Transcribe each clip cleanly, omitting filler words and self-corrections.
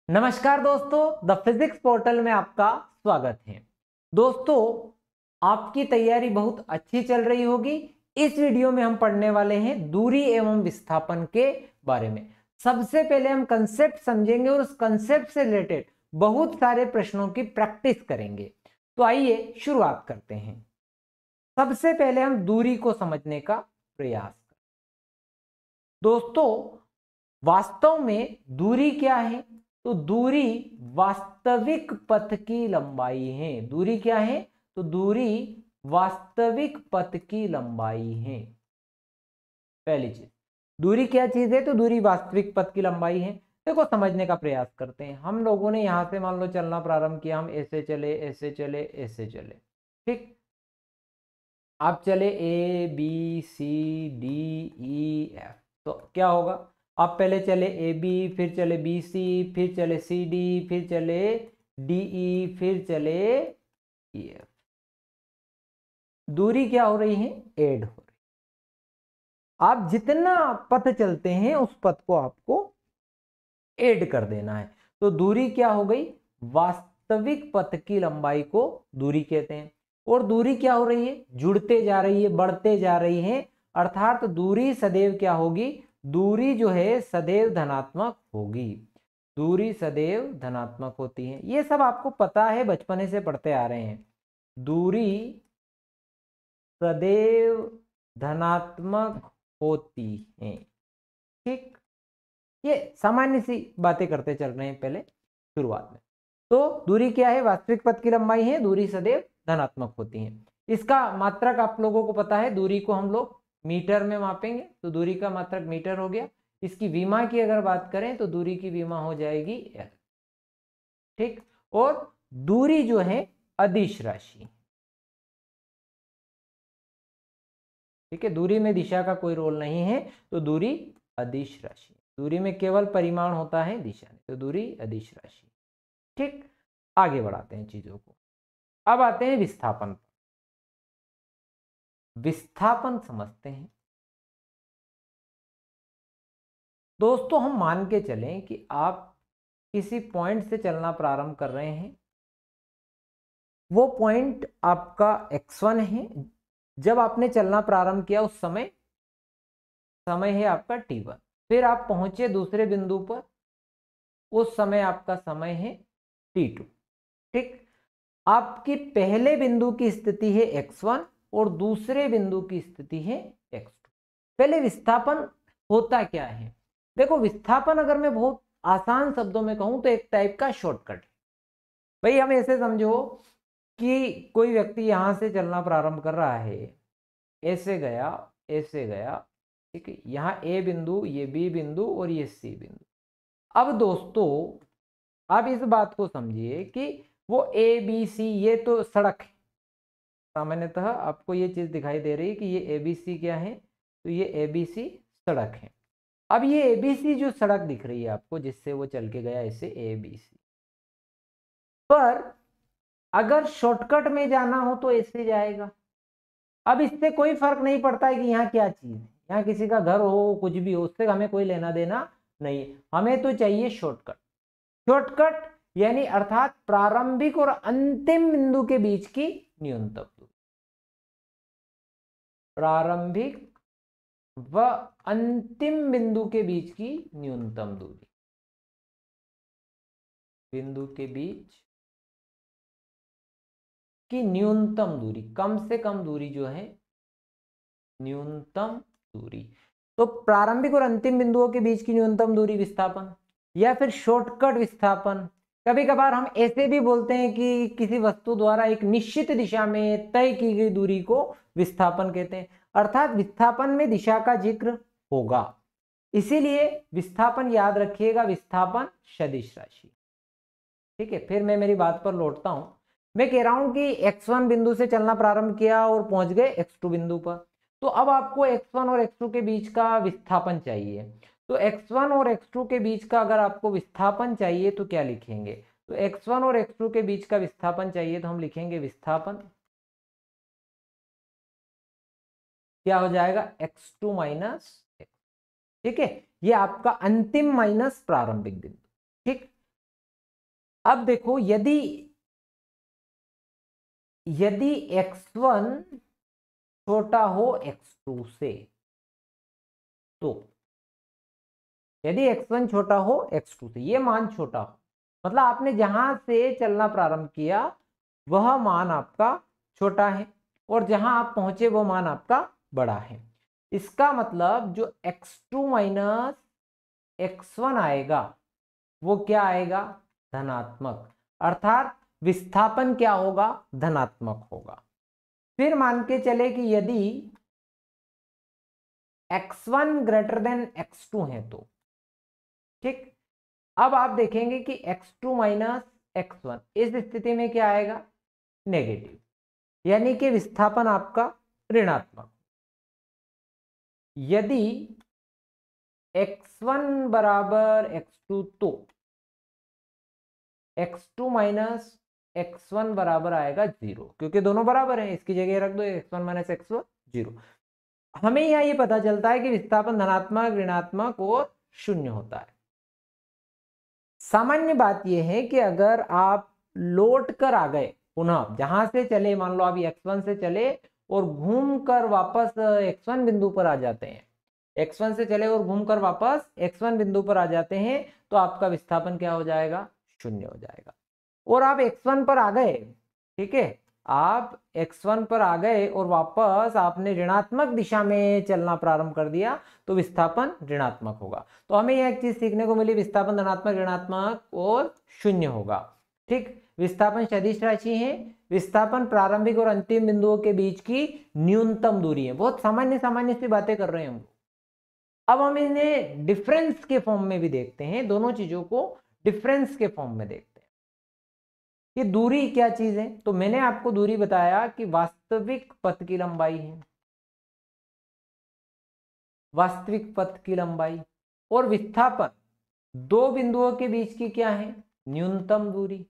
नमस्कार दोस्तों, the physics portal में आपका स्वागत है। दोस्तों, आपकी तैयारी बहुत अच्छी चल रही होगी। इस वीडियो में हम पढ़ने वाले हैं दूरी एवं विस्थापन के बारे में। सबसे पहले हम कंसेप्ट समझेंगे और उस कंसेप्ट से रिलेटेड बहुत सारे प्रश्नों की प्रैक्टिस करेंगे। तो आइए शुरुआत करते हैं। सबसे पहले हम दूरी को समझने का प्रयास करें। दोस्तों, वास्तव में दूरी क्या है? तो दूरी वास्तविक पथ की लंबाई है। दूरी क्या है? तो दूरी वास्तविक पथ की लंबाई है। पहली चीज, दूरी क्या चीज है? तो दूरी वास्तविक पथ की लंबाई है। देखो, समझने का प्रयास करते हैं। हम लोगों ने यहां से मान लो चलना प्रारंभ किया, हम ऐसे चले ऐसे चले ऐसे चले, ठीक। आप चले A B C D E F, तो क्या होगा? आप पहले चले ए बी, फिर चले बी सी, फिर चले सी डी, फिर चले डी ई, फिर चले ई एफ। दूरी क्या हो रही है? ऐड हो रही। आप जितना पथ चलते हैं उस पथ को आपको ऐड कर देना है। तो दूरी क्या हो गई? वास्तविक पथ की लंबाई को दूरी कहते हैं। और दूरी क्या हो रही है? जुड़ते जा रही है, बढ़ते जा रही है। अर्थात दूरी सदैव क्या होगी? दूरी जो है सदैव धनात्मक होगी। दूरी सदैव धनात्मक होती है। ये सब आपको पता है, बचपने से पढ़ते आ रहे हैं। दूरी सदैव धनात्मक होती है, ठीक। ये सामान्य सी बातें करते चल रहे हैं पहले शुरुआत में। तो दूरी क्या है? वास्तविक पथ की लंबाई है। दूरी सदैव धनात्मक होती है। इसका मात्रक आप लोगों को पता है। दूरी को हम लोग मीटर में मापेंगे, तो दूरी का मात्रक मीटर हो गया। इसकी विमा की अगर बात करें तो दूरी की विमा हो जाएगी एल, ठीक। और दूरी जो है अदिश राशि, ठीक है। दूरी में दिशा का कोई रोल नहीं है, तो दूरी अदिश राशि। दूरी में केवल परिमाण होता है, दिशा नहीं। तो दूरी अदिश राशि, ठीक। आगे बढ़ाते हैं चीजों को। अब आते हैं विस्थापन। विस्थापन समझते हैं। दोस्तों, हम मान के चलें कि आप किसी पॉइंट से चलना प्रारंभ कर रहे हैं। वो पॉइंट आपका x1 है। जब आपने चलना प्रारंभ किया उस समय है आपका t1। फिर आप पहुंचे दूसरे बिंदु पर, उस समय आपका समय है t2, ठीक। आपकी पहले बिंदु की स्थिति है x1 और दूसरे बिंदु की स्थिति है x2। पहले विस्थापन होता क्या है? देखो, विस्थापन अगर मैं बहुत आसान शब्दों में कहूं तो एक टाइप का शॉर्टकट है। भाई, हम ऐसे समझो कि कोई व्यक्ति यहां से चलना प्रारंभ कर रहा है, ऐसे गया ऐसे गया, ठीक है। यहाँ ए बिंदु, ये बी बिंदु और ये सी बिंदु। अब दोस्तों, आप इस बात को समझिए कि वो ए बी सी ये तो सड़क है। सामान्यतः आपको ये चीज दिखाई दे रही है कि ये ए बी सी क्या है? तो ये ए बी सी सड़क है। अब ये ए बी सी जो सड़क दिख रही है आपको, जिससे वो चल के गया ऐसे ए बी सी, पर अगर शॉर्टकट में जाना हो तो ऐसे जाएगा। अब इससे कोई फर्क नहीं पड़ता है कि यहाँ क्या चीज है, यहाँ किसी का घर हो कुछ भी हो, उससे हमें कोई लेना देना नहीं है। हमें तो चाहिए शॉर्टकट। शॉर्टकट यानी अर्थात प्रारंभिक और अंतिम बिंदु के बीच की न्यूनतम दूरी। प्रारंभिक व अंतिम बिंदु के बीच की न्यूनतम दूरी। बिंदु के बीच की न्यूनतम दूरी, कम से कम दूरी जो है न्यूनतम दूरी। तो प्रारंभिक और अंतिम बिंदुओं के बीच की न्यूनतम दूरी विस्थापन, या फिर शॉर्टकट विस्थापन। कभी कभार हम ऐसे भी बोलते हैं कि किसी वस्तु द्वारा एक निश्चित दिशा में तय की गई दूरी को विस्थापन कहते हैं। अर्थात विस्थापन में दिशा का जिक्र होगा, इसीलिए विस्थापन याद रखिएगा, विस्थापन सदिश राशि, ठीक है। फिर मैं मेरी बात पर लौटता हूं। मैं कह रहा हूं कि x1 बिंदु से चलना प्रारंभ किया और पहुंच गए x2 बिंदु पर। तो अब आपको x1 और x2 के बीच का विस्थापन चाहिए। तो x1 और x2 के बीच का अगर आपको विस्थापन चाहिए तो क्या लिखेंगे? तो x1 और x2 के बीच का विस्थापन चाहिए तो हम लिखेंगे विस्थापन क्या हो जाएगा? x2 माइनस x, ठीक है। ये आपका अंतिम माइनस प्रारंभिक बिंदु, ठीक। अब देखो यदि x1 छोटा हो x2 से, तो यदि x1 छोटा हो x2 से, ये मान छोटा हो, मतलब आपने जहां से चलना प्रारंभ किया वह मान आपका छोटा है और जहां आप पहुंचे वो मान आपका बड़ा है। इसका मतलब जो x2 माइनस x1 आएगा वो क्या आएगा, धनात्मक, अर्थात विस्थापन क्या होगा, धनात्मक होगा। फिर मान के चले कि यदि x1 ग्रेटर देन x2 है तो ठीक, अब आप देखेंगे कि x2 माइनस x1 इस स्थिति में क्या आएगा, नेगेटिव, यानी कि विस्थापन आपका ऋणात्मक। यदि x1 बराबर x2 तो x2 माइनस x1 बराबर आएगा 0, क्योंकि दोनों बराबर हैं, इसकी जगह रख दो x1 माइनस x1 0। हमें यहां ये पता चलता है कि विस्थापन धनात्मक, ऋणात्मक और शून्य होता है। सामान्य बात यह है कि अगर आप लौट कर आ गए पुनः, जहां से चले, मान लो अभी x1 से चले और घूम कर वापस x1 बिंदु पर आ जाते हैं, x1 से चले और घूमकर वापस x1 बिंदु पर आ जाते हैं, तो आपका विस्थापन क्या हो जाएगा, शून्य हो जाएगा। और आप x1 पर आ गए, ठीक है, आप x1 पर आ गए और वापस आपने ऋणात्मक दिशा में चलना प्रारंभ कर दिया, तो विस्थापन ऋणात्मक होगा। तो हमें यह एक चीज सीखने को मिली, विस्थापन धनात्मक, ऋणात्मक और शून्य होगा। ठीक, विस्थापन सदिश राशि है, विस्थापन प्रारंभिक और अंतिम बिंदुओं के बीच की न्यूनतम दूरी है। बहुत सामान्य सामान्य सी बातें कर रहे हैं हम। अब हम इन्हें डिफरेंस के फॉर्म में भी देखते हैं, दोनों चीजों को डिफरेंस के फॉर्म में देखते हैं कि दूरी क्या चीज है। तो मैंने आपको दूरी बताया कि वास्तविक पथ की लंबाई है, वास्तविक पथ की लंबाई, और विस्थापन दो बिंदुओं के बीच की क्या है, न्यूनतम दूरी,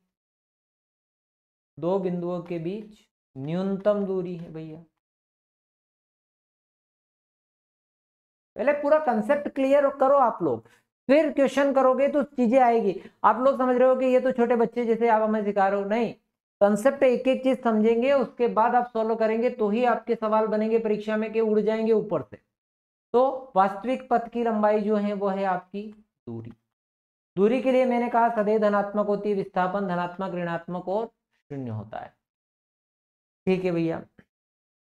दो बिंदुओं के बीच न्यूनतम दूरी है भैया। पहले पूरा कंसेप्ट क्लियर करो आप लोग, फिर क्वेश्चन करोगे तो चीजें आएगी। आप लोग समझ रहे हो कि ये तो छोटे बच्चे जैसे आप हमें सिखा रहे हो, नहीं, कंसेप्ट एक एक चीज समझेंगे, उसके बाद आप सॉल्व करेंगे तो ही आपके सवाल बनेंगे परीक्षा में कि उड़ जाएंगे ऊपर से। तो वास्तविक पथ की लंबाई जो है वो है आपकी दूरी। दूरी के लिए मैंने कहा सदैव धनात्मक होती है, विस्थापन धनात्मक, ऋणात्मक और शून्य होता है। ठीक है भैया,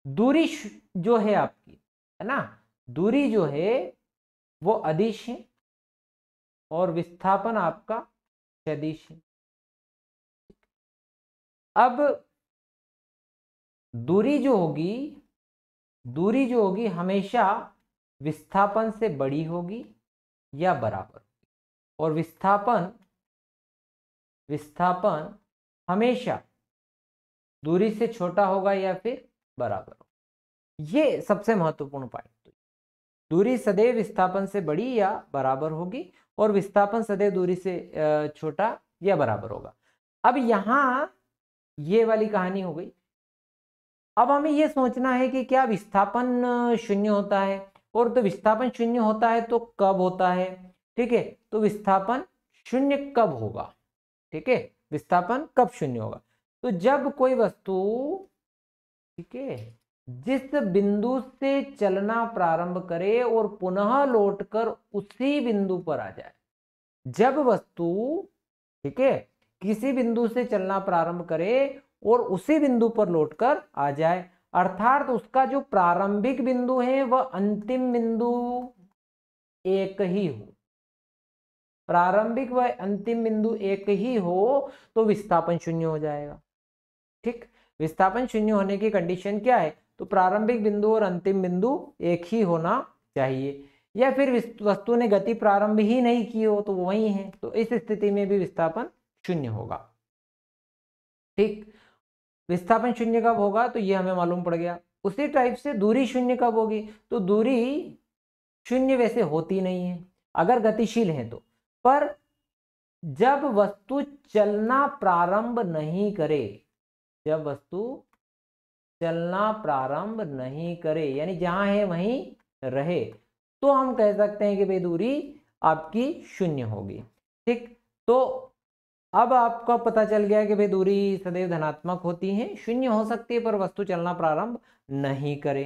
दूरी जो है आपकी, है ना, दूरी जो है वो अदिश है और विस्थापन आपका सदिश है। अब दूरी जो होगी हमेशा विस्थापन से बड़ी होगी या बराबर, और विस्थापन हमेशा दूरी से छोटा होगा या फिर बराबर होगा। ये सबसे महत्वपूर्ण पॉइंट। दूरी सदैव विस्थापन से बड़ी या बराबर होगी और विस्थापन सदैव दूरी से छोटा या बराबर होगा। अब यहां ये वाली कहानी हो गई। अब हमें यह सोचना है कि क्या विस्थापन शून्य होता है, और तो विस्थापन शून्य होता है तो कब होता है। ठीक है, तो विस्थापन शून्य कब होगा, ठीक है, विस्थापन कब शून्य होगा, तो जब कोई वस्तु, ठीक है, जिस बिंदु से चलना प्रारंभ करे और पुनः लौटकर उसी बिंदु पर आ जाए। जब वस्तु, ठीक है, किसी बिंदु से चलना प्रारंभ करे और उसी बिंदु पर लौटकर आ जाए, अर्थात उसका जो प्रारंभिक बिंदु है वह अंतिम बिंदु एक ही हो, प्रारंभिक व अंतिम बिंदु एक ही हो, तो विस्थापन शून्य हो जाएगा। ठीक, विस्थापन शून्य होने की कंडीशन क्या है, तो प्रारंभिक बिंदु और अंतिम बिंदु एक ही होना चाहिए, या फिर वस्तु ने गति प्रारंभ ही नहीं की हो तो वो वही है, तो इस स्थिति में भी विस्थापन शून्य होगा। ठीक, विस्थापन शून्य कब होगा, तो ये हमें मालूम पड़ गया। उसी टाइप से दूरी शून्य कब होगी, तो दूरी शून्य वैसे होती नहीं है अगर गतिशील है तो, पर जब वस्तु चलना प्रारंभ नहीं करे, जब वस्तु चलना प्रारंभ नहीं करे, यानी जहां है वहीं रहे, तो हम कह सकते हैं कि भाई दूरी आपकी शून्य होगी। ठीक, तो अब आपको पता चल गया कि भाई दूरी सदैव धनात्मक होती है, शून्य हो सकती है पर वस्तु चलना प्रारंभ नहीं करे।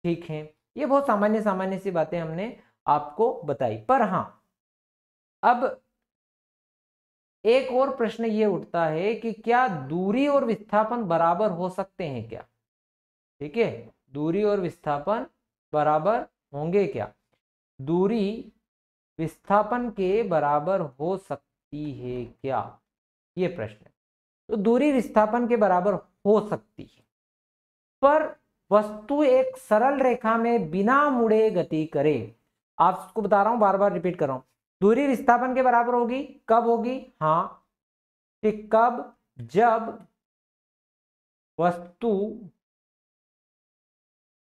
ठीक है, ये बहुत सामान्य सामान्य सी बातें हमने आपको बताई। पर हाँ, अब एक और प्रश्न ये उठता है कि क्या दूरी और विस्थापन बराबर हो सकते हैं क्या? ठीक है, दूरी और विस्थापन बराबर होंगे क्या? दूरी विस्थापन के बराबर हो सकती है क्या, ये प्रश्न है। तो दूरी विस्थापन के बराबर हो सकती है, पर वस्तु एक सरल रेखा में बिना मुड़े गति करे। आपको बता रहा हूं, बार बार रिपीट कर रहा हूं, दूरी विस्थापन के बराबर होगी, कब होगी? हाँ, ठीक, कब? जब वस्तु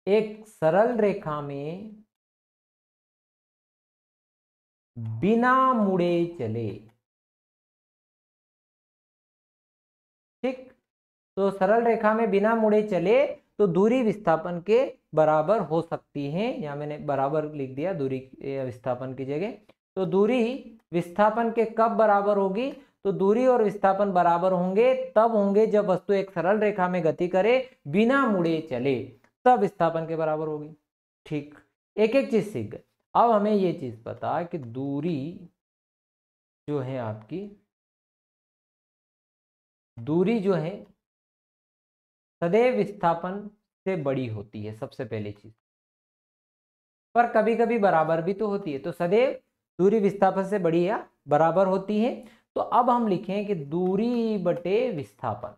एक सरल रेखा में बिना मुड़े चले। ठीक, तो सरल रेखा में बिना मुड़े चले तो दूरी विस्थापन के बराबर हो सकती है। या मैंने बराबर लिख दिया दूरी विस्थापन की जगह। तो दूरी विस्थापन के कब बराबर होगी? तो दूरी और विस्थापन बराबर होंगे तब होंगे जब वस्तु एक सरल रेखा में गति करे बिना मुड़े चले, तब विस्थापन के बराबर होगी। ठीक, एक एक चीज सीख गए। अब हमें ये चीज पता कि दूरी जो है आपकी, दूरी जो है सदैव विस्थापन से बड़ी होती है, सबसे पहली चीज। पर कभी कभी बराबर भी तो होती है, तो सदैव दूरी विस्थापन से बड़ी या बराबर होती है। तो अब हम लिखें कि दूरी बटे विस्थापन,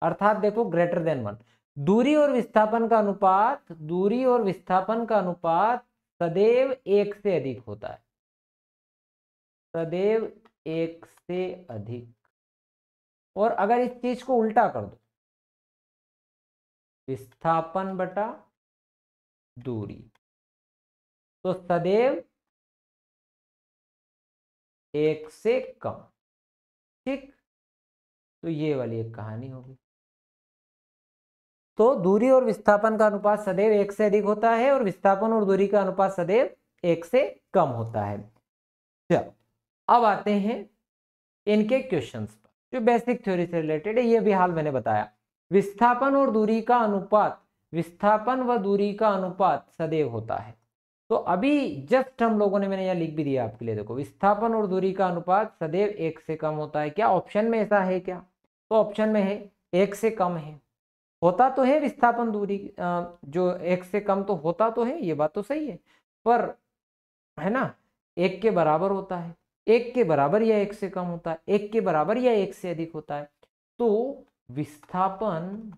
अर्थात देखो ग्रेटर देन 1। दूरी और विस्थापन का अनुपात, दूरी और विस्थापन का अनुपात सदैव 1 से अधिक होता है, सदैव 1 से अधिक। और अगर इस चीज को उल्टा कर दो, विस्थापन बटा दूरी, तो सदैव 1 से कम। ठीक, तो ये वाली एक कहानी होगी। तो दूरी और विस्थापन का अनुपात सदैव 1 से अधिक होता है और विस्थापन और दूरी का अनुपात सदैव 1 से कम होता है। चलो, अब आते हैं इनके क्वेश्चंस पर जो बेसिक थ्योरी से रिलेटेड है। ये भी हाल मैंने बताया, विस्थापन और दूरी का अनुपात, विस्थापन व दूरी का अनुपात सदैव होता है। तो अभी जस्ट हम लोगों ने, मैंने यहाँ लिख भी दिया आपके लिए, देखो विस्थापन और दूरी का अनुपात सदैव 1 से कम होता है। क्या ऑप्शन में ऐसा है क्या? तो ऑप्शन में है 1 से कम है, होता तो है विस्थापन दूरी जो 1 से कम तो होता तो है, ये बात तो सही है, पर है ना 1 के बराबर होता है, 1 के बराबर या 1 से कम होता है, 1 के बराबर या 1 से अधिक होता है। तो विस्थापन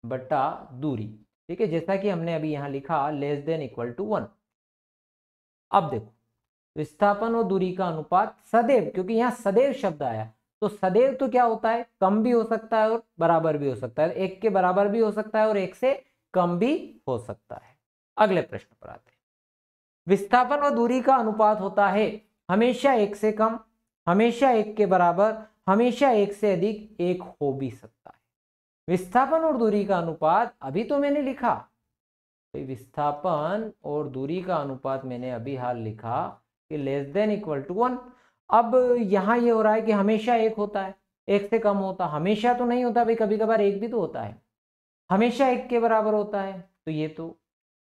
बटा दूरी, ठीक है, जैसा कि हमने अभी यहां लिखा लेस देन इक्वल टू 1। अब देखो विस्थापन और दूरी का अनुपात सदैव, क्योंकि यहां सदैव शब्द आया, तो सदैव तो क्या होता है, कम भी हो सकता है और बराबर भी हो सकता है, 1 के बराबर भी हो सकता है और 1 से कम भी हो सकता है। अगले प्रश्न पर आते हैं। विस्थापन और दूरी का अनुपात होता है हमेशा 1 से कम, हमेशा 1 के बराबर, हमेशा 1 से अधिक, 1 हो भी सकता है। विस्थापन और दूरी का अनुपात अभी तो मैंने लिखा, विस्थापन और दूरी का अनुपात मैंने अभी हाल लिखा कि लेस देन इक्वल टू 1। अब यहां ये हो रहा है कि हमेशा 1 होता है, 1 से कम होता, हमेशा तो नहीं होता भाई, कभी कभार 1 भी तो होता है, हमेशा 1 के बराबर होता है, तो ये तो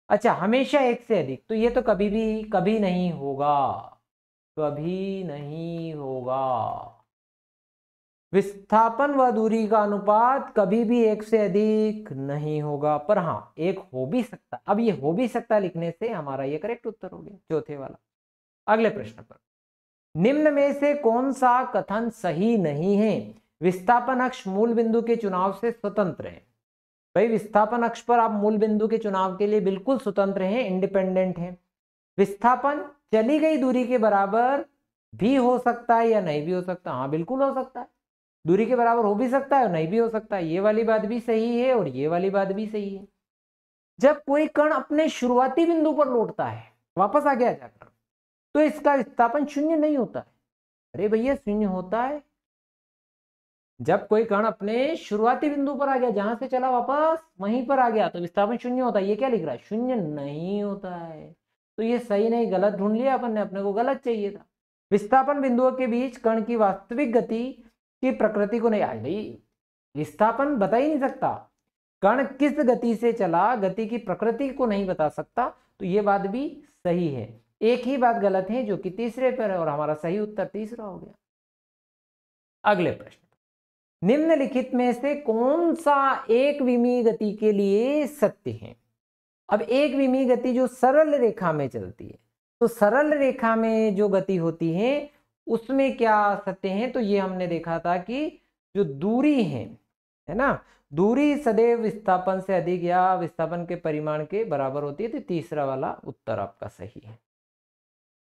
अच्छा, हमेशा 1 से अधिक, तो ये तो कभी भी, कभी नहीं होगा, कभी नहीं होगा। विस्थापन व दूरी का अनुपात कभी भी 1 से अधिक नहीं होगा, पर हाँ 1 हो भी सकता। अब ये हो भी सकता लिखने से हमारा ये करेक्ट उत्तर हो गया, चौथे वाला। अगले प्रश्न पर, निम्न में से कौन सा कथन सही नहीं है? विस्थापन अक्ष मूल बिंदु के चुनाव से स्वतंत्र है। भाई विस्थापन अक्ष पर आप मूल बिंदु के चुनाव के लिए बिल्कुल स्वतंत्र हैं, इंडिपेंडेंट हैं। विस्थापन चली गई दूरी के बराबर भी हो सकता है या नहीं भी हो सकता, हाँ बिल्कुल हो सकता है, दूरी के बराबर हो भी सकता है और नहीं भी हो सकता है, ये वाली बात भी सही है और ये वाली बात भी सही है। जब कोई कण अपने शुरुआती बिंदु पर लौटता है, वापस आ गया जाकर, तो इसका विस्थापन शून्य नहीं होता है। अरे भैया शून्य होता है, जब कोई कण अपने शुरुआती बिंदु पर आ गया, जहां से चला वापस वहीं पर आ गया, तो विस्थापन शून्य होता है। ये क्या लिख रहा है, शून्य नहीं होता है। तो ये सही नहीं गलत ढूंढ लिया अपन ने, अपने को गलत चाहिए था। विस्थापन बिंदुओं के बीच कण की वास्तविक गति की प्रकृति को नहीं, आ भाई विस्थापन बता ही नहीं सकता, कण किस गति से चला गति की प्रकृति को नहीं बता सकता, तो ये बात भी सही है। एक ही बात गलत है जो कि तीसरे पर है, और हमारा सही उत्तर तीसरा हो गया। अगले प्रश्न, निम्नलिखित में से कौन सा एक विमीय गति के लिए सत्य है? अब एक विमीय गति जो सरल रेखा में चलती है, तो सरल रेखा में जो गति होती है उसमें क्या सत्य है? तो ये हमने देखा था कि जो दूरी है ना, दूरी सदैव विस्थापन से अधिक या विस्थापन के परिमाण के बराबर होती है, तो तीसरा वाला उत्तर आपका सही है।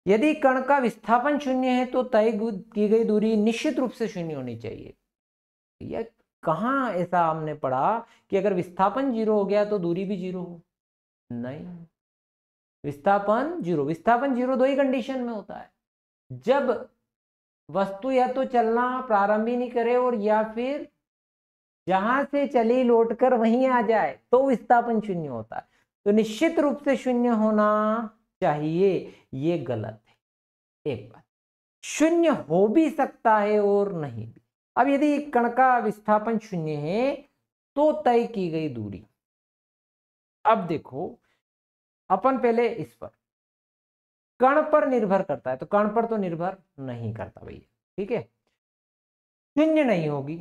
यदि कण का विस्थापन शून्य है तो तय की गई दूरी निश्चित रूप से शून्य होनी चाहिए। यह कहाँ ऐसा हमने पढ़ा कि अगर विस्थापन 0 हो गया तो दूरी भी 0 हो? नहीं, विस्थापन 0 दो ही कंडीशन में होता है, जब वस्तु या तो चलना प्रारंभ ही नहीं करे और या फिर जहां से चली लौटकर वहीं आ जाए, तो विस्थापन 0 होता है। तो निश्चित रूप से 0 होना चाहिए, ये गलत है। एक बात, 0 हो भी सकता है और नहीं भी। अब यदि कण का विस्थापन 0 है तो तय की गई दूरी, अब देखो अपन पहले इस पर, कण पर निर्भर करता है, तो कण पर तो निर्भर नहीं करता भैया, ठीक है, 0 नहीं होगी,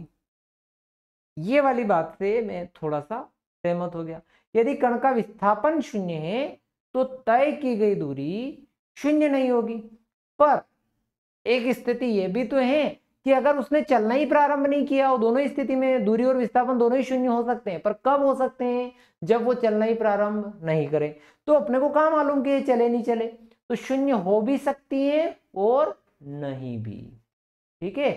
ये वाली बात से मैं थोड़ा सा सहमत हो गया। यदि कण का विस्थापन 0 है तो तय की गई दूरी 0 नहीं होगी, पर एक स्थिति ये भी तो है कि अगर उसने चलना ही प्रारंभ नहीं किया हो, दोनों स्थिति में दूरी और विस्थापन दोनों ही 0 हो सकते हैं, पर कब हो सकते हैं? जब वो चलना ही प्रारंभ नहीं करे। तो अपने को कहाँ मालूम कि ये चले नहीं चले, तो 0 हो भी सकती है और नहीं भी, ठीक है,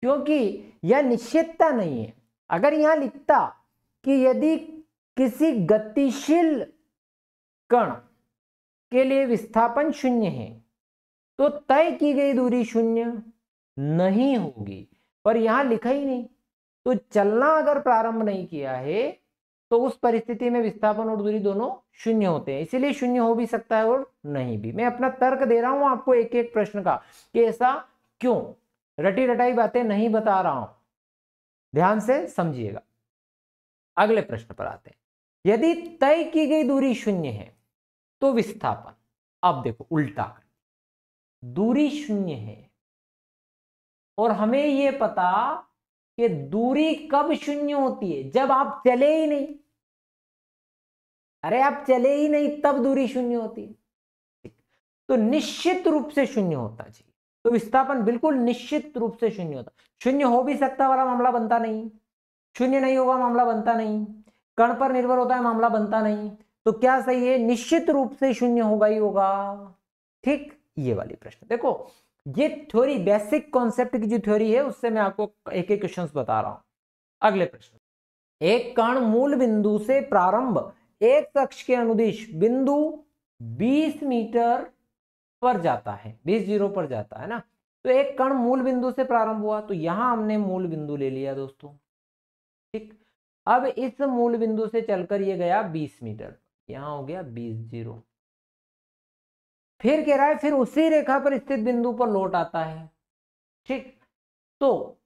क्योंकि यह निश्चितता नहीं है। अगर यहां लिखता कि यदि किसी गतिशील कण के लिए विस्थापन 0 है तो तय की गई दूरी 0 नहीं होगी, पर यहां लिखा ही नहीं। तो चलना अगर प्रारंभ नहीं किया है तो उस परिस्थिति में विस्थापन और दूरी दोनों 0 होते हैं, इसीलिए 0 हो भी सकता है और नहीं भी। मैं अपना तर्क दे रहा हूं आपको एक एक प्रश्न का कि ऐसा क्यों, रटी रटाई बातें नहीं बता रहा हूं, ध्यान से समझिएगा। अगले प्रश्न पर आते हैं। यदि तय की गई दूरी 0 है तो विस्थापन, अब देखो उल्टा कर, दूरी 0 है और हमें यह पता कि दूरी कब 0 होती है? जब आप चले ही नहीं, अरे आप चले ही नहीं तब दूरी 0 होती है। तो निश्चित रूप से 0 होता चाहिए, तो विस्थापन बिल्कुल निश्चित रूप से 0 होता। 0 हो भी सकता वाला मामला बनता नहीं, 0 नहीं होगा मामला बनता नहीं, कण पर निर्भर होता है मामला बनता नहीं, तो क्या सही है? निश्चित रूप से 0 होगा ही होगा, ठीक। ये वाली प्रश्न देखो, ये थ्योरी बेसिक कॉन्सेप्ट की जो थ्योरी है उससे मैं आपको एक एक क्वेश्चन बता रहा हूं। अगले प्रश्न, एक कण मूल बिंदु से प्रारंभ एक अक्ष के अनुदिश बिंदु 20 मीटर पर जाता है, 20 पर जाता है ना, तो एक कण मूल बिंदु से प्रारंभ हुआ, तो यहां हमने मूल बिंदु ले लिया दोस्तों, ठीक। अब इस मूल बिंदु से चलकर ये गया 20 मीटर, यहां हो गया 20। फिर कह रहा है फिर उसी रेखा पर स्थित बिंदु पर लौट आता है, ठीक। तो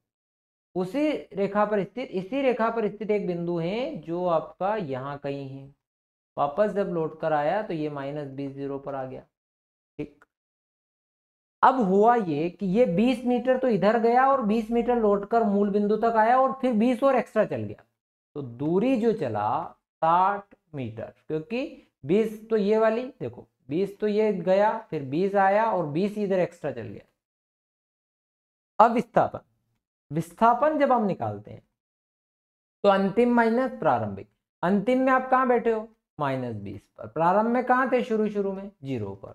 उसी रेखा पर स्थित, इसी रेखा पर स्थित एक बिंदु है जो आपका यहां कहीं है, वापस जब लौट कर आया तो ये -20 पर आ गया, ठीक। अब हुआ ये कि ये 20 मीटर तो इधर गया और 20 मीटर लौटकर मूल बिंदु तक आया और फिर 20 और एक्स्ट्रा चल गया, तो दूरी जो चला 60 मीटर, क्योंकि 20 तो ये वाली देखो, 20 तो ये गया, फिर 20 आया और 20 इधर एक्स्ट्रा चल गया। अब विस्थापन, विस्थापन जब हम निकालते हैं तो अंतिम माइनस प्रारंभिक, अंतिम में आप कहां बैठे हो? -20 पर, प्रारंभ में कहां थे? शुरू में 0 पर,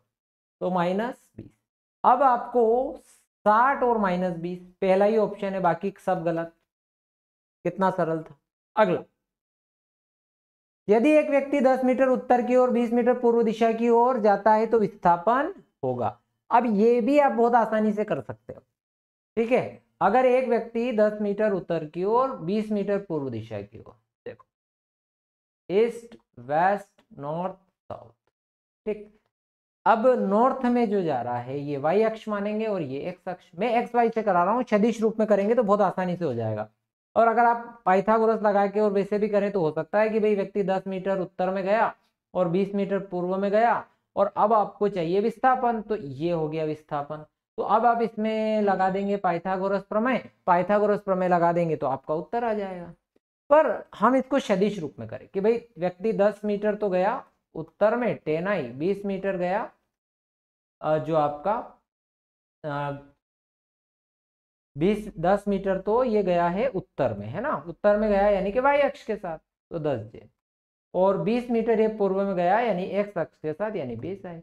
तो -20। अब आपको 60 और -20, पहला ही ऑप्शन है, बाकी सब गलत। कितना सरल था। अगला, यदि एक व्यक्ति 10 मीटर उत्तर की ओर 20 मीटर पूर्व दिशा की ओर जाता है तो विस्थापन होगा। अब ये भी आप बहुत आसानी से कर सकते हो, ठीक है। अगर एक व्यक्ति 10 मीटर उत्तर की ओर 20 मीटर पूर्व दिशा की ओर, देखो ईस्ट वेस्ट नॉर्थ साउथ, ठीक। अब नॉर्थ में जो जा रहा है ये y अक्ष मानेंगे और ये x अक्ष। मैं x y से करा रहा हूँ, सदिश रूप में करेंगे तो बहुत आसानी से हो जाएगा। और अगर आप पाइथागोरस लगा के और वैसे भी करें तो हो सकता है कि भाई व्यक्ति 10 मीटर उत्तर में गया और 20 मीटर पूर्व में गया और अब आपको चाहिए विस्थापन, तो ये हो गया विस्थापन। तो अब आप इसमें लगा देंगे पाइथागोरस प्रमेय, पाइथागोरस प्रमेय लगा देंगे तो आपका उत्तर आ जाएगा। पर हम इसको सदिश रूप में करें कि भाई व्यक्ति 10 मीटर तो गया उत्तर में, 10i, 20 मीटर गया जो आपका 10 मीटर तो ये गया है उत्तर में, है ना, उत्तर में गया यानी कि y अक्ष के साथ तो 10j, और 20 मीटर ये पूर्व में गया यानी x अक्ष के साथ यानी 20i।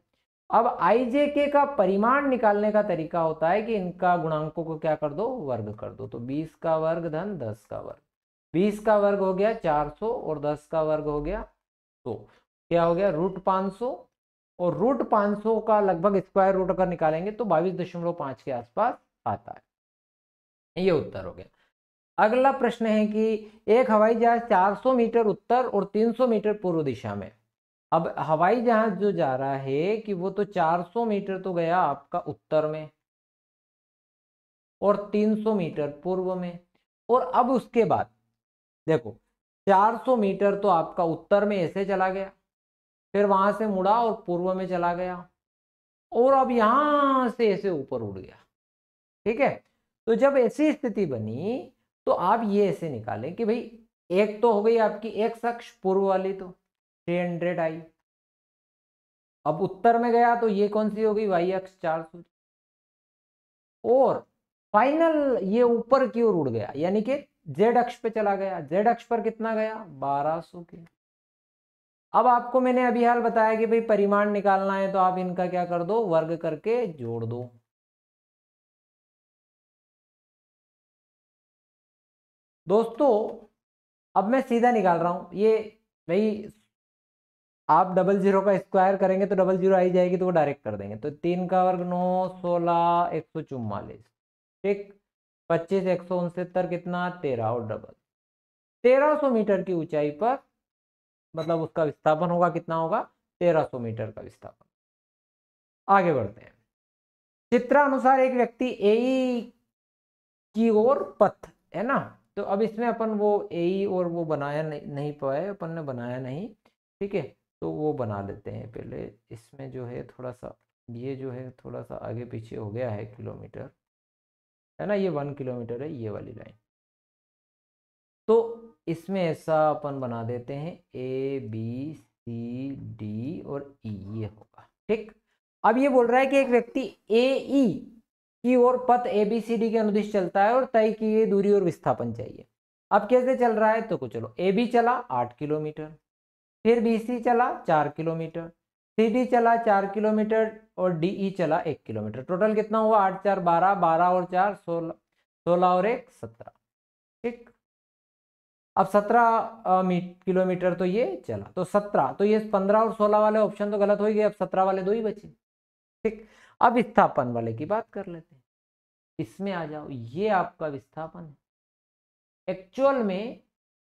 अब ijk का परिमाण निकालने का तरीका होता है कि इनका गुणांकों को क्या कर दो, वर्ग कर दो। तो 20 का वर्ग धन 10 का वर्ग, 20 का वर्ग हो गया 400 और 10 का वर्ग हो गया, तो क्या हो गया √500, और √500 का लगभग स्क्वायर रूट अगर निकालेंगे तो 22.5 के आसपास आता है। ये उत्तर हो गया। अगला प्रश्न है कि एक हवाई जहाज 400 मीटर उत्तर और 300 मीटर पूर्व दिशा में। अब हवाई जहाज जो जा रहा है कि वो तो 400 मीटर तो गया आपका उत्तर में और 300 मीटर पूर्व में, और अब उसके बाद देखो 400 मीटर तो आपका उत्तर में ऐसे चला गया, फिर वहां से मुड़ा और पूर्व में चला गया, और अब यहां से ऐसे ऊपर उड़ गया। ठीक है, तो जब ऐसी स्थिति बनी तो आप ये ऐसे निकालें कि भाई एक तो हो गई आपकी एक्स अक्ष पूर्व वाली, तो 300i, अब उत्तर में गया तो ये कौन सी हो गई, वाई अक्ष 400, और फाइनल ये ऊपर की ओर उड़ गया यानी कि जेड अक्ष पे चला गया। जेड अक्ष पर कितना गया, 1200 के। अब आपको मैंने अभी हाल बताया कि भाई परिमाण निकालना है तो आप इनका क्या कर दो, वर्ग करके जोड़ दो। दोस्तों अब मैं सीधा निकाल रहा हूं ये, भाई आप 00 का स्क्वायर करेंगे तो 00 आई जाएगी तो वो डायरेक्ट कर देंगे। तो 3 का वर्ग 9, 16, 144, ठीक, 25, 169 कितना 13 और डबल 1300 मीटर की ऊंचाई पर, मतलब उसका विस्थापन होगा कितना होगा, 1300 मीटर का विस्थापन। आगे बढ़ते हैं। चित्रानुसार एक व्यक्ति एई की ओर पथ, है ना, तो अब इसमें अपन वो एई और वो बनाया नहीं पाए, अपन ने बनाया नहीं, ठीक है, तो वो बना लेते हैं पहले। इसमें जो है थोड़ा सा ये जो है थोड़ा सा आगे पीछे हो गया है किलोमीटर, है ना, ये 1 किलोमीटर है ये वाली लाइन, तो इसमें ऐसा अपन बना देते हैं ABCD और E, ये होगा ठीक। अब ये बोल रहा है कि एक व्यक्ति AE की ओर पथ ABCD के अनुदिश चलता है और तय की गई दूरी और विस्थापन चाहिए। अब कैसे चल रहा है, तो चलो AB चला 8 किलोमीटर, फिर BC चला 4 किलोमीटर, CD चला 4 किलोमीटर और DE चला 1 किलोमीटर। टोटल कितना हुआ, 8 4 12, 12 और 4 16, 16 और 1 17, ठीक। अब 17 किलोमीटर तो ये चला, तो 17, तो ये 15 और 16 वाले ऑप्शन तो गलत हो गए, अब 17 वाले दो ही बचे, ठीक। अब विस्थापन वाले की बात कर लेते हैं, इसमें आ जाओ, ये आपका विस्थापन है एक्चुअल में।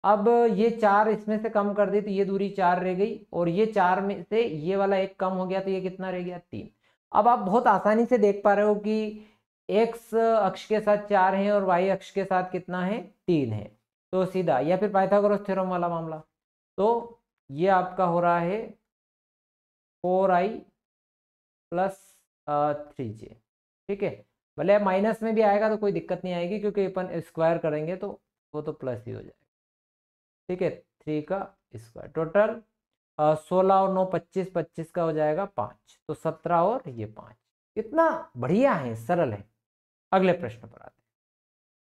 अब ये 4 इसमें से कम कर दी तो ये दूरी 4 रह गई, और ये 4 में से ये वाला 1 कम हो गया तो ये कितना रह गया, 3। अब आप बहुत आसानी से देख पा रहे हो कि एक्स अक्ष के साथ 4 है और वाई अक्ष के साथ कितना है, 3 है, तो सीधा, या फिर पाइथागोरस थ्योरम वाला मामला, तो ये आपका हो रहा है 4i प्लस 3j, ठीक है। भले माइनस में भी आएगा तो कोई दिक्कत नहीं आएगी क्योंकि अपन स्क्वायर करेंगे तो वो तो प्लस ही हो जाएगा, ठीक है। 3 का स्क्वायर, टोटल 16 और 9 25, 25 का हो जाएगा 5, तो 17 और ये 5, कितना बढ़िया है, सरल है। अगले प्रश्न पर आते हैं।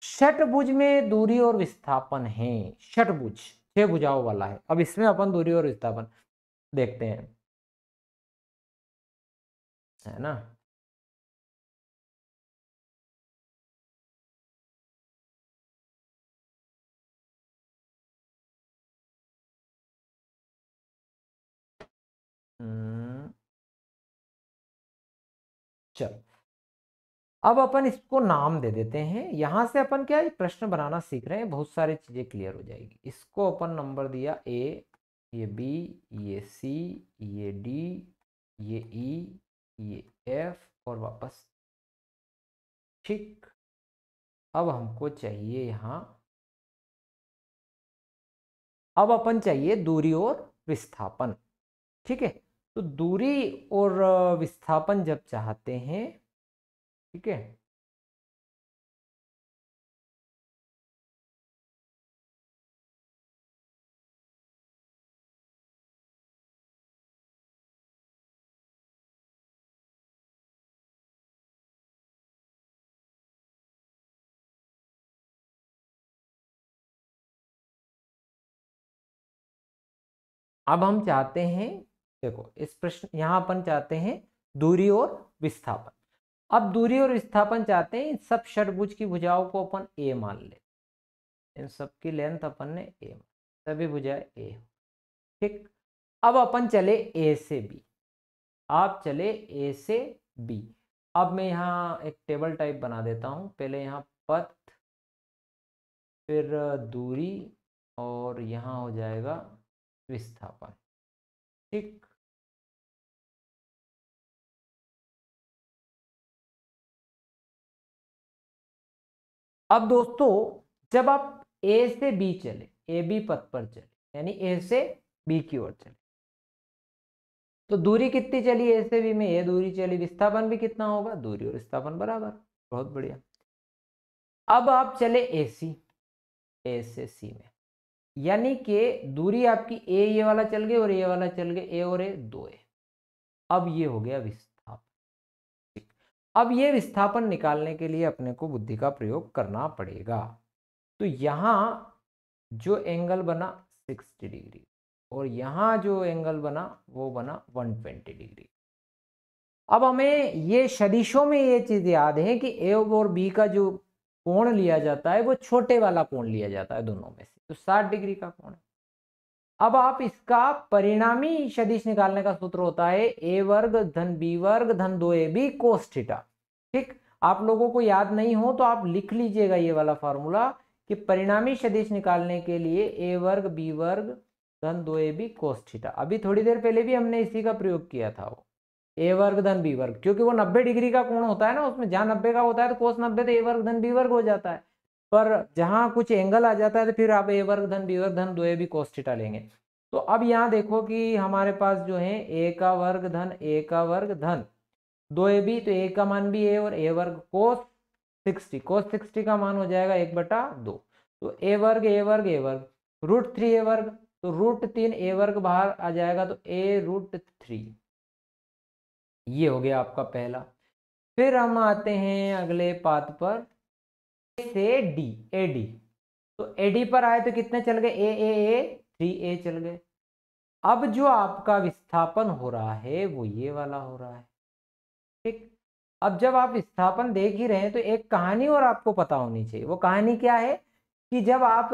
षटभुज में दूरी और विस्थापन है, षटभुज 6 भुजाओं वाला है। अब इसमें अपन दूरी और विस्थापन देखते हैं, है ना। चल अब अपन इसको नाम दे देते हैं, यहां से अपन क्या प्रश्न बनाना सीख रहे हैं, बहुत सारी चीजें क्लियर हो जाएगी। इसको अपन नंबर दिया A, ये B, ये C, ये D, ये ई, ये एफ और वापस। ठीक, अब हमको चाहिए यहाँ, अब अपन चाहिए दूरी और विस्थापन। ठीक है, तो दूरी और विस्थापन जब चाहते हैं, ठीक है, अब हम चाहते हैं, देखो इस प्रश्न यहाँ अपन चाहते हैं दूरी और विस्थापन। अब दूरी और विस्थापन चाहते हैं, इन सब षटभुज की भुजाओं को अपन ए मान ले, इन सब की लेंथ अपन ने ए, सभी भुजाएं ए। ठीक, अब अपन चले ए से बी, आप चले ए से बी। अब मैं यहाँ एक टेबल टाइप बना देता हूँ, पहले यहाँ पथ, फिर दूरी, और यहाँ हो जाएगा विस्थापन। ठीक, अब दोस्तों जब आप ए से बी चले, ए बी पथ पर चले, यानी ए से बी की ओर चले, तो दूरी कितनी चली ए से बी में, ये दूरी चली, विस्थापन भी कितना होगा, दूरी और विस्थापन बराबर। बहुत बढ़िया। अब आप चले ए सी, ए से सी में, यानी कि दूरी आपकी ए ये वाला चल गए और ये वाला चल गए, ए और ए दो ए। अब ये हो गया विस्थापन। ठीक, अब ये विस्थापन निकालने के लिए अपने को बुद्धि का प्रयोग करना पड़ेगा। तो यहाँ जो एंगल बना 60 डिग्री और यहाँ जो एंगल बना वो बना 120 डिग्री। अब हमें ये सदिशों में ये चीज याद है कि ए और बी का जो कोण लिया जाता है वो छोटे वाला कोण लिया जाता है दोनों में से, तो 60 डिग्री का कोण है। अब आप इसका परिणामी सदिश निकालने का सूत्र होता है ए वर्ग धन बी वर्ग धन 2ab कोस थीटा। ठीक, आप लोगों को याद नहीं हो तो आप लिख लीजिएगा ये वाला फॉर्मूला कि परिणामी सदिश निकालने के लिए ए वर्ग बी वर्ग धन 2ab कोस थीटा। अभी थोड़ी देर पहले भी हमने इसी का प्रयोग किया था, वो ए वर्ग धन बी वर्ग, क्योंकि वो 90 डिग्री का कोण होता है ना, उसमें जहां 90 का होता है तो कोस 90 तो ए वर्ग धन बी वर्ग हो जाता है, पर जहां कुछ एंगल आ जाता है तो फिर आप ए वर्ग धन बी वर्ग धन 2ab कोस थीटा लेंगे। तो अब यहाँ देखो कि हमारे पास जो है ए का वर्ग धन ए का वर्ग धन 2ab, तो ए का मान भी ए और ए वर्ग कोस 60, कोस 60 का मान हो जाएगा 1/2, तो ए वर्ग ए वर्ग ए वर्ग √3 ए वर्ग, तो √3 ए वर्ग बाहर आ जाएगा तो a√3। ये हो गया आपका पहला। फिर हम आते हैं अगले पात पर, से डी, ए डी, तो ए डी पर आए तो कितने चल गए, ए 3a चल गए। अब जो आपका विस्थापन हो रहा है वो ये वाला हो रहा है। ठीक, अब जब आप विस्थापन देख ही रहे हैं तो एक कहानी और आपको पता होनी चाहिए। वो कहानी क्या है कि जब आप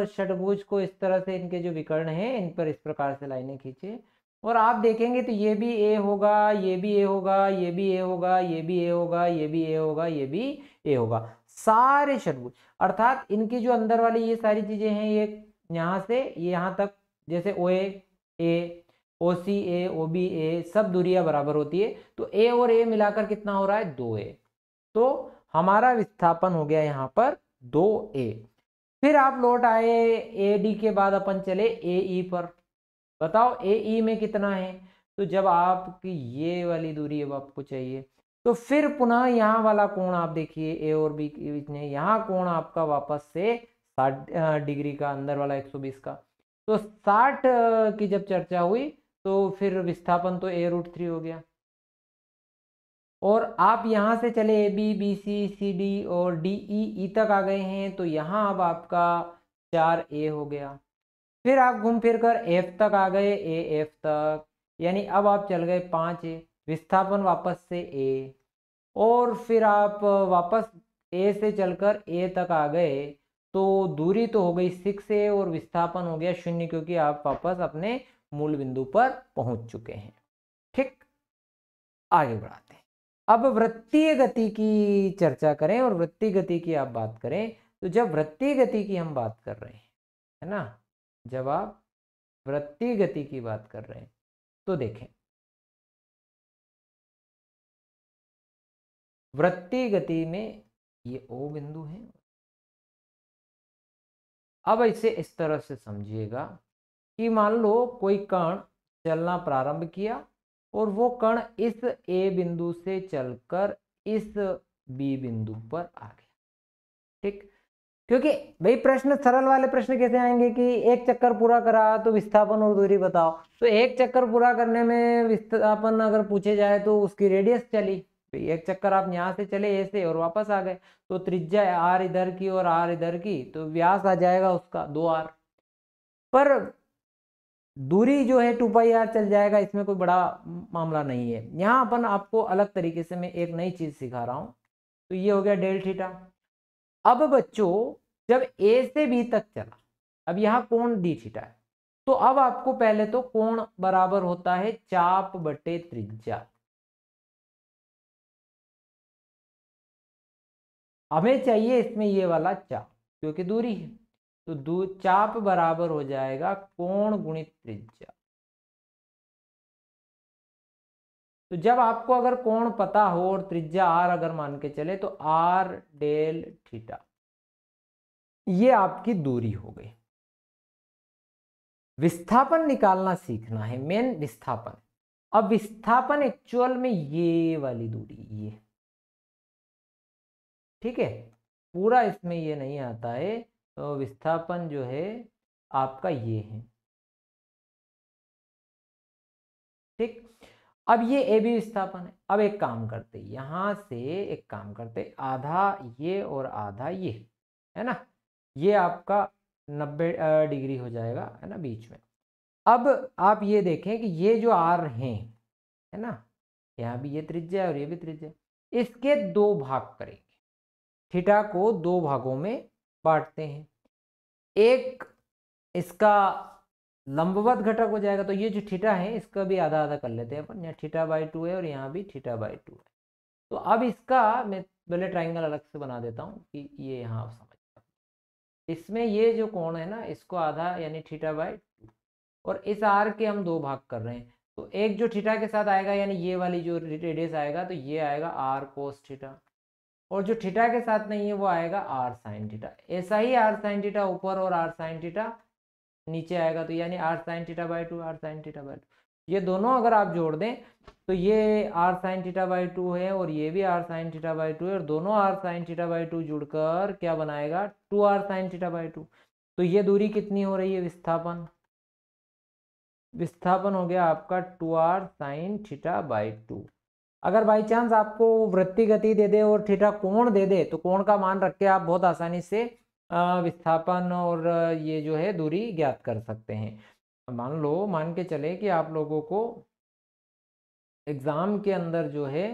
षटभुज को इस तरह से, इनके जो विकर्ण हैं इन पर इस प्रकार से लाइनें खींचे और आप देखेंगे तो ये भी ए होगा, ये भी ए होगा, ये भी ए होगा, ये भी ए होगा, ये भी ए होगा, ये भी ए होगा, सारे षटभुज। अर्थात इनकी जो अंदर वाली ये सारी चीजें हैं, ये यहाँ से ये यहाँ तक, जैसे ओ ए, ओ सी ए, ओ बी ए, सब दूरियां बराबर होती है, तो ए और ए मिलाकर कितना हो रहा है, 2a। तो हमारा विस्थापन हो गया यहाँ पर 2a। फिर आप लौट आए ए डी के बाद अपन चले ए ई पर, बताओ ए ई में कितना है। तो जब आपकी ये वाली दूरी अब आपको चाहिए तो फिर पुनः यहाँ वाला कोण आप देखिए, ए और बी के बीच में यहाँ कोण आपका वापस से 60 डिग्री का, अंदर वाला 120 का। तो 60 की जब चर्चा हुई तो फिर विस्थापन तो a√3 हो गया। और आप यहाँ से चले A B B C C D और डी ई तक आ गए हैं, तो यहाँ अब आपका 4a हो गया। फिर आप घूम फिर कर एफ तक आ गए, ए एफ तक, यानी अब आप चल गए 5a, विस्थापन वापस से a। और फिर आप वापस ए से चलकर ए तक आ गए, तो दूरी तो हो गई 6a और विस्थापन हो गया 0, क्योंकि आप वापस अपने मूल बिंदु पर पहुंच चुके हैं। ठीक, आगे बढ़ाते हैं। अब वृत्तीय गति की चर्चा करें और वृत्तीय गति की आप बात करें, तो जब वृत्तीय गति की हम बात कर रहे हैं, है ना, जब आप वृत्तीय गति की बात कर रहे हैं तो देखें वृत्तीय गति में ये O बिंदु है। अब इसे इस तरह से समझिएगा कि मान लो कोई कण चलना प्रारंभ किया और वो कण इस A बिंदु से चलकर इस B बिंदु पर आ गया। ठीक, क्योंकि भाई प्रश्न सरल वाले प्रश्न कैसे आएंगे कि एक चक्कर पूरा करा तो विस्थापन और दूरी बताओ। तो एक चक्कर पूरा करने में विस्थापन अगर पूछे जाए तो उसकी रेडियस चली, एक चक्कर आप यहाँ से चले ऐसे और वापस आ गए तो त्रिज्या r इधर की और r इधर की, तो व्यास आ जाएगा उसका 2r। पर दूरी जो है 2πr चल जाएगा, इसमें कोई बड़ा मामला नहीं है। यहाँ अपन आपको अलग तरीके से मैं एक नई चीज सिखा रहा हूँ। तो ये हो गया डेल थीटा। अब बच्चों जब A से B तक चला, अब यहाँ कोण डी थीटा है, तो अब आपको पहले तो कोण बराबर होता है चाप बटे त्रिज्या। हमें चाहिए इसमें ये वाला चाप क्योंकि दूरी है, तो चाप बराबर हो जाएगा कोण गुणित त्रिज्या। तो जब आपको अगर कोण पता हो और त्रिज्या r अगर मान के चले तो r डेल थीटा, ये आपकी दूरी हो गई। विस्थापन निकालना सीखना है, मेन विस्थापन। अब विस्थापन एक्चुअल में ये वाली दूरी, ये ठीक है, पूरा इसमें ये नहीं आता है। तो विस्थापन जो है आपका ये है। ठीक, अब ये ए बी विस्थापन है। अब एक काम करते, यहां से एक काम करते, आधा ये और आधा ये, है ना, ये आपका 90 डिग्री हो जाएगा, है ना, बीच में। अब आप ये देखें कि ये जो आर हैं, है ना, यहाँ भी ये त्रिज्या है और ये भी त्रिज्या है, इसके दो भाग करेंगे, थीटा को दो भागों में बांटते हैं। एक इसका लंबवत घटक हो जाएगा, तो ये जो थीटा है इसका भी आधा आधा कर लेते हैं अपन, यहाँ θ/2 है और यहाँ भी θ/2 है। तो अब इसका मैं पहले ट्राइंगल अलग से बना देता हूँ कि ये यहाँ समझ, इसमें ये जो कोण है ना इसको आधा यानी θ/2, और इस आर के हम दो भाग कर रहे हैं। तो एक जो थीटा के साथ आएगा यानी ये वाली जो रेडियस आएगा, तो ये आएगा आर कोस थीटा, और जो थीटा के साथ नहीं है वो आएगा आर साइन थीटा। ऐसा ही आर साइन थीटा ऊपर और आर साइन थीटा नीचे आएगा, तो यानी आर साइन θ/2 आर साइन θ/2, ये दोनों अगर आप जोड़ दें तो ये आर साइन θ/2 है और ये भी आर साइन θ/2 है, और दोनों आर साइन θ/2 जुड़कर क्या बनाएगा 2r साइन θ/2। तो ये दूरी कितनी हो रही है, विस्थापन, विस्थापन हो गया आपका 2r साइन θ/2। अगर बाई चांस आपको वृत्तीय गति दे दे और थीटा कोण दे दे, तो कोण का मान रख के आप बहुत आसानी से विस्थापन और ये जो है दूरी ज्ञात कर सकते हैं। मान के चले कि आप लोगों को एग्जाम के अंदर जो है,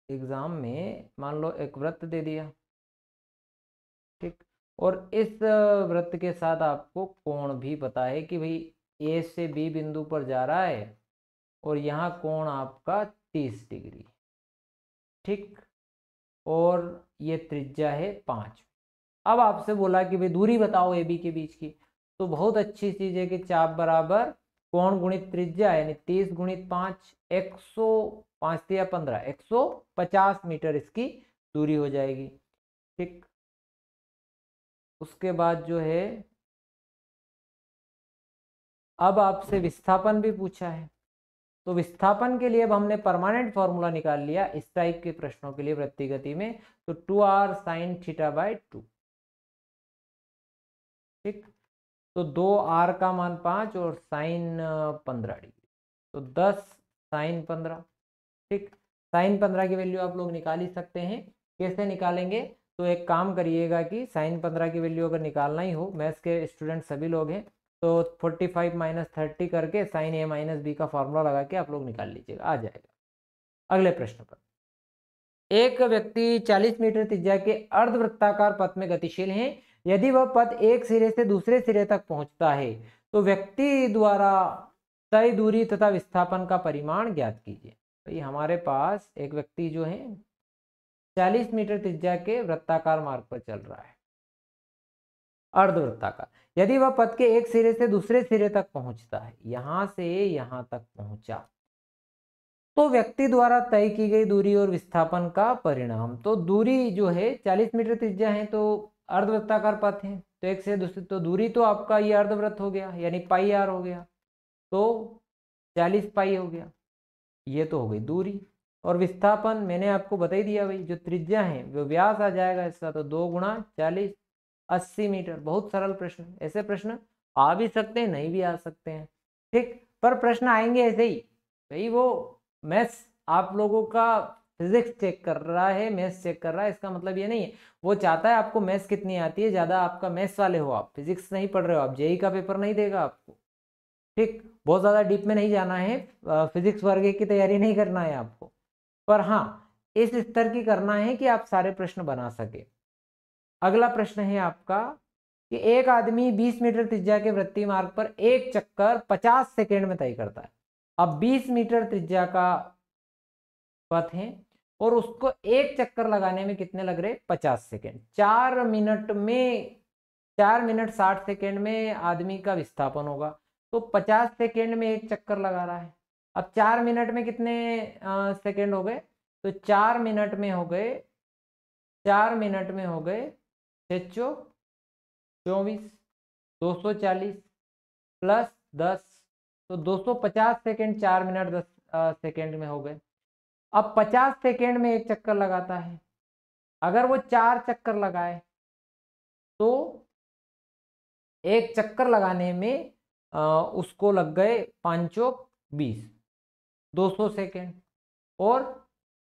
एग्जाम में मान लो एक वृत्त दे दिया, ठीक, और इस वृत्त के साथ आपको कोण भी पता है कि भाई ए से बी बिंदु पर जा रहा है और यहाँ कोण आपका 30 डिग्री, ठीक, और ये त्रिज्या है 5। अब आपसे बोला कि भाई दूरी बताओ ए बी के बीच की, तो बहुत अच्छी चीज है कि चाप बराबर कोण गुणित त्रिज्या यानी 30 गुणित 5, 105 या 15, 150 मीटर इसकी दूरी हो जाएगी। ठीक, उसके बाद जो है अब आपसे विस्थापन भी पूछा है, तो विस्थापन के लिए अब हमने परमानेंट फॉर्मूला निकाल लिया इस टाइप के प्रश्नों के लिए वृत्तीय गति में, तो 2r साइन θ/2, ठीक, तो 2r का मान 5 और साइन 15 डिग्री, तो 10 साइन 15, ठीक, साइन 15 की वैल्यू आप लोग निकाल ही सकते हैं। कैसे निकालेंगे, तो एक काम करिएगा कि साइन 15 की वैल्यू अगर निकालना ही हो, मैथ्स के स्टूडेंट सभी लोग हैं, तो 45 माइनस 30 करके साइन ए माइनस बी का फॉर्मूला लगा के आप लोग निकाल लीजिएगा, आ जाएगा। अगले प्रश्न पर, एक व्यक्ति 40 मीटर त्रिज्या के अर्धवृत्ताकार पथ में गतिशील है, यदि वह पथ एक सिरे से दूसरे सिरे तक पहुंचता है तो व्यक्ति द्वारा तय दूरी तथा विस्थापन का परिमाण ज्ञात कीजिए। भाई हमारे पास एक व्यक्ति जो है 40 मीटर त्रिज्या के वृत्ताकार मार्ग पर चल रहा है, अर्धवृत्ताकार, यदि वह पथ के एक सिरे से दूसरे सिरे तक पहुंचता है, यहां से यहां तक पहुंचा, तो व्यक्ति द्वारा तय की गई दूरी और विस्थापन का परिणाम। तो दूरी जो है 40 मीटर त्रिज्या है, तो अर्धवृत्ताकार पथ है, तो एक से दूसरे, तो दूरी तो आपका ये अर्धवृत्त हो गया यानी पाई आर हो गया, तो 40 पाई हो गया, ये तो हो गई दूरी। और विस्थापन मैंने आपको बता ही दिया भाई, जो त्रिज्या है वो व्यास आ जाएगा इसका, तो 2 गुणा 40 80 मीटर। बहुत सरल प्रश्न, ऐसे प्रश्न आ भी सकते हैं नहीं भी आ सकते हैं, ठीक, पर प्रश्न आएंगे ऐसे ही भाई। वो मैथ्स आप लोगों का फिजिक्स चेक कर रहा है, मैथ्स चेक कर रहा है, इसका मतलब ये नहीं है वो चाहता है आपको मैथ्स कितनी आती है, ज़्यादा आपका मैथ्स वाले हो, आप फिजिक्स नहीं पढ़ रहे हो, आप जेई का पेपर नहीं देगा आपको, ठीक, बहुत ज़्यादा डीप में नहीं जाना है, फिजिक्स वर्ग की तैयारी नहीं करना है आपको, पर हाँ इस स्तर की करना है कि आप सारे प्रश्न बना सके। अगला प्रश्न है आपका कि एक आदमी 20 मीटर त्रिज्या के वृत्तीय मार्ग पर एक चक्कर 50 सेकेंड में तय करता है। अब 20 मीटर त्रिज्या का पथ है और उसको एक चक्कर लगाने में कितने लग रहे, 50 सेकेंड। 4 मिनट में, 4 मिनट 60 सेकेंड में आदमी का विस्थापन होगा, तो 50 सेकेंड में एक चक्कर लगा रहा है। अब 4 मिनट में कितने सेकेंड हो गए, तो 4 मिनट में हो गए, 4 मिनट में हो गए 24, 240 प्लस 10, तो 250 सेकेंड 4 मिनट 10 सेकेंड में हो गए। अब 50 सेकेंड में एक चक्कर लगाता है, अगर वो 4 चक्कर लगाए तो एक चक्कर लगाने में उसको लग गए 5 चौक 20, 200 सेकेंड, और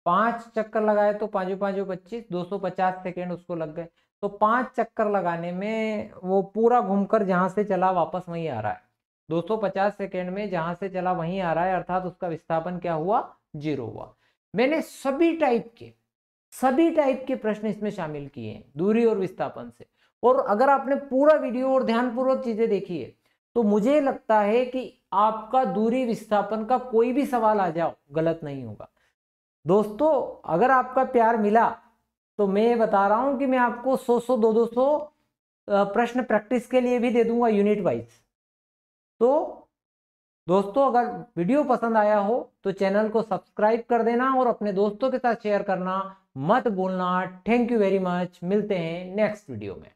5 चक्कर लगाए तो 5 5 25, 250 सेकेंड उसको लग गए। तो 5 चक्कर लगाने में वो पूरा घूमकर जहां से चला वापस वहीं आ रहा है, 250 सेकेंड में जहां से चला वहीं आ रहा है, अर्थात उसका विस्थापन क्या हुआ, 0 हुआ। मैंने सभी टाइप के प्रश्न इसमें शामिल किए हैं दूरी और विस्थापन से, और अगर आपने पूरा वीडियो और ध्यानपूर्वक चीजें देखी है तो मुझे लगता है कि आपका दूरी विस्थापन का कोई भी सवाल आ जाओ गलत नहीं होगा। दोस्तों अगर आपका प्यार मिला तो मैं बता रहा हूं कि मैं आपको 100 200 प्रश्न प्रैक्टिस के लिए भी दे दूंगा यूनिट वाइज। तो दोस्तों अगर वीडियो पसंद आया हो तो चैनल को सब्सक्राइब कर देना और अपने दोस्तों के साथ शेयर करना मत भूलना। थैंक यू वेरी मच, मिलते हैं नेक्स्ट वीडियो में।